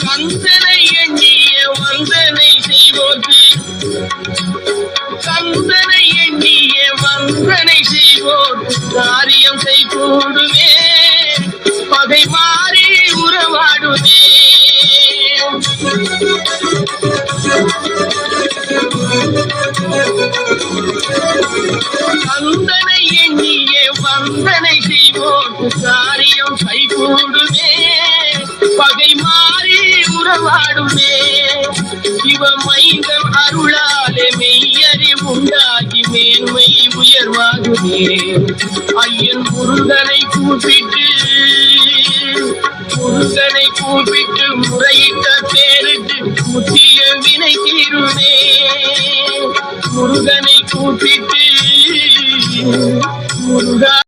கந்தனை எண்ணிய வந்தனை செய்வோர்க்கு கந்தனை எண்ணிய வந்தனை செய்வோர் காரியம் செய்கூடுமே பகை மாறி உறவாடுமே கந்தனை எண்ணிய வந்தனை செய்வோர் காரியம் கைகூடுமே பகை மாறி உறவாடுமே இவ மைந்தம் அருளாலே மெய்யறிவுண்டாகி மேன்மை உயர்வாகுமே ஐயன் முருகனை கூப்பிட்டு